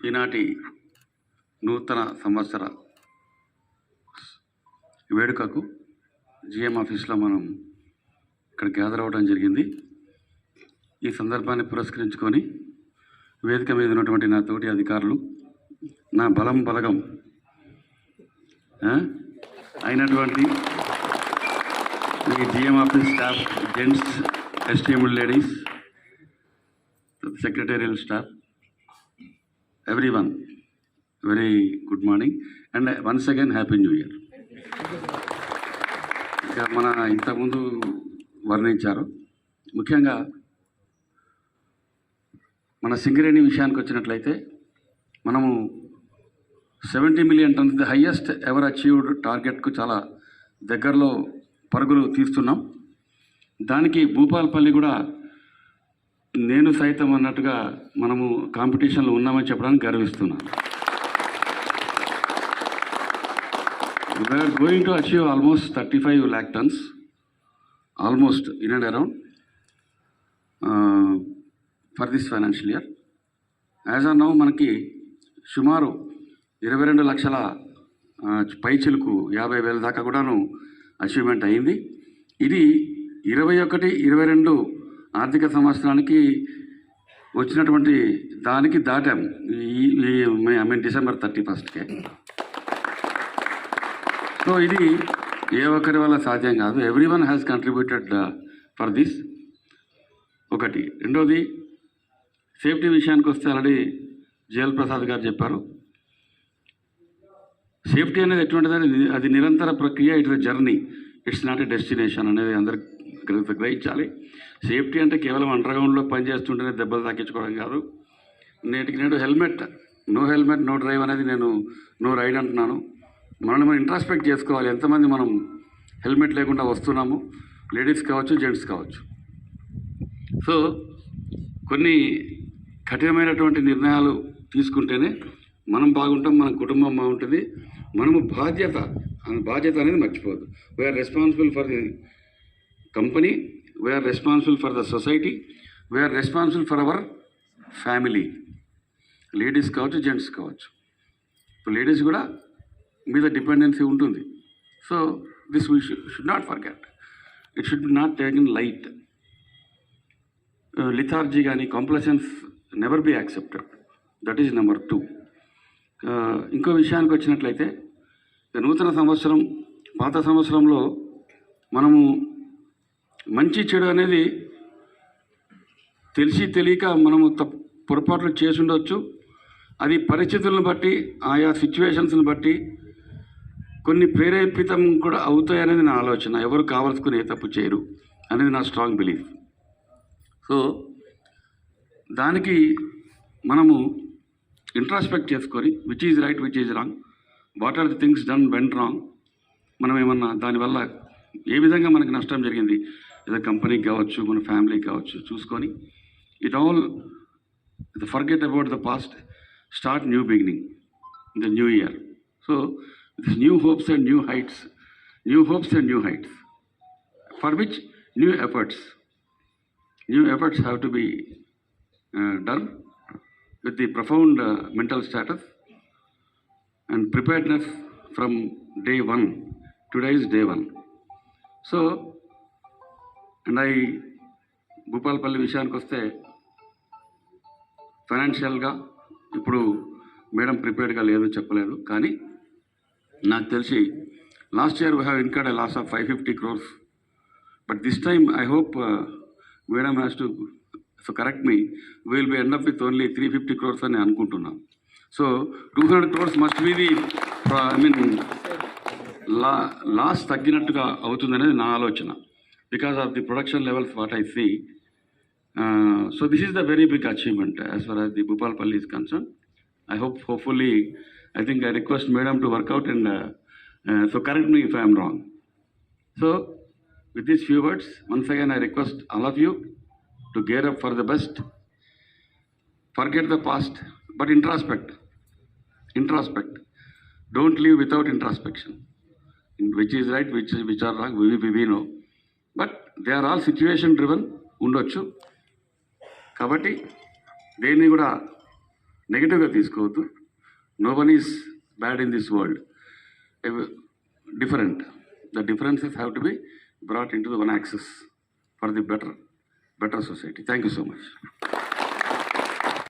ఈనాటి నూతన సంవత్సర వేడుకకు జిఎం ఆఫీస్లో మనం ఇక్కడ గ్యాదర్ అవ్వడం జరిగింది. ఈ సందర్భాన్ని పురస్కరించుకొని వేదిక మీద ఉన్నటువంటి నా తోటి అధికారులు, నా బలగం అయినటువంటి ఈ జిఎం ఆఫీస్ స్టాఫ్, జెంట్స్, ఎస్టీఎండ్ ladies, secretarial staff, everyone, very good morning and once again happy new year. ఇక మన ఇంతకుముందు వర్ణించారు. ముఖ్యంగా మన సింగరేణి విషయానికి వచ్చినట్లయితే మనము 70 million tons the highest ever achieved టార్గెట్కు చాలా దగ్గరలో పరుగులు తీస్తున్నాం. దానికి భూపాలపల్లి కూడా నేను సైతం అన్నట్టుగా మనము కాంపిటీషన్లో ఉన్నామని చెప్పడానికి గర్విస్తున్నాను. We're going to achieve almost 35 lakh tons, almost in and around for this financial year. As of now మనకి సుమారు 22 లక్షల పైచిలుకు 50,000 దాకా కూడాను అచీవ్మెంట్ అయింది. ఇది 21-22 ఆర్థిక సంవత్సరానికి వచ్చినటువంటి దానికి దాటాము. డిసెంబర్ 31కే. సో ఇది ఏ ఒక్కరి వల్ల సాధ్యం కాదు. Everyone has contributed for this. ఒకటి. రెండోది, సేఫ్టీ విషయానికి వస్తే ఆల్రెడీ జేఎల్ ప్రసాద్ గారు చెప్పారు. సేఫ్టీ అనేది ఎటువంటిది, అది నిరంతర ప్రక్రియ, it is journey, it's not a destination అనేది అందరికి గ్రహించాలి. సేఫ్టీ అంటే కేవలం అండర్గ్రౌండ్లో పనిచేస్తుంటేనే దెబ్బలు తాకించుకోవడం కాదు. నేటికి నేడు helmet, no helmet no drive అనేది నేను నో రైడ్ అంటున్నాను. మనల్ని మనం ఇంట్రాస్పెక్ట్ చేసుకోవాలి. ఎంతమంది మనం హెల్మెట్ లేకుండా వస్తున్నాము, లేడీస్ కావచ్చు, జెంట్స్ కావచ్చు. సో కొన్ని కఠినమైనటువంటి నిర్ణయాలు తీసుకుంటేనే మనం బాగుంటాం, మన కుటుంబం బాగుంటుంది. మనము బాధ్యత అనేది మర్చిపోవద్దు. We are responsible for the company, we are responsible for the society, we are responsible for our family. Ladies కావచ్చు, జెంట్స్ కావచ్చు. ఇప్పుడు లేడీస్ కూడా మీద డిపెండెన్సీ ఉంటుంది. So this we should not forget. It should not taken light. Lethargy కానీ complacence never be accepted. That is number 2. ఇంకో విషయానికి వచ్చినట్లయితే, నూతన సంవత్సరం, పాత సంవత్సరంలో మనము మంచి చెడు అనేది తెలిసి తెలియక మనము పొరపాట్లు చేసి ఉండవచ్చు. అది పరిస్థితులను బట్టి, ఆయా సిచ్యువేషన్స్ని బట్టి కొన్ని ప్రేరేపితం కూడా అవుతాయనేది నా ఆలోచన. ఎవరు కావాల్సుకుని ఏ తప్పు చేయరు అనేది నా స్ట్రాంగ్ బిలీఫ్. సో దానికి మనము ఇంట్రాస్పెక్ట్ చేసుకొని which is right, which is wrong, what are the things done went wrong, మనం ఏమన్నా దానివల్ల ఏ విధంగా మనకి నష్టం జరిగింది, ఏదో కంపెనీకి కావచ్చు, మన ఫ్యామిలీకి కావచ్చు, చూసుకొని it all forget about the past, start new beginning in the new year. So this new hopes and new heights, for which new efforts have to be done with the profound mental status and preparedness from day 1. Today is day 1. So, and Bhupalpally విషయానికి వస్తే ఫైనాన్షియల్గా ఇప్పుడు madam ప్రిపేర్డ్గా లేదు, చెప్పలేదు. కానీ నాకు తెలిసి last year we have incurred a loss of 550 crores. But this time I hope madam has to, so correct me, will be end up with only 350 crores అని అనుకుంటున్నాను. So 200 crores must be the loss తగ్గినట్టుగా అవుతుందనేది నా ఆలోచన, because of the production levels what I see. So this is the very big achievement as far as the Bhupalpally is concern. I hopefully I think I request madam to work out and so correct me if I am wrong. So with these few words, once again I request all of you to gear up for the best. Forget the past, but introspect. Don't live without introspection. Which is right, which are wrong, we know. But they are all situation driven ఉండొచ్చు. కాబట్టి దేన్ని కూడా నెగిటివ్గా తీసుకోవద్దు. No one is bad in this world, different. The differences have to be brought into the one axis for the better society. Thank you so much.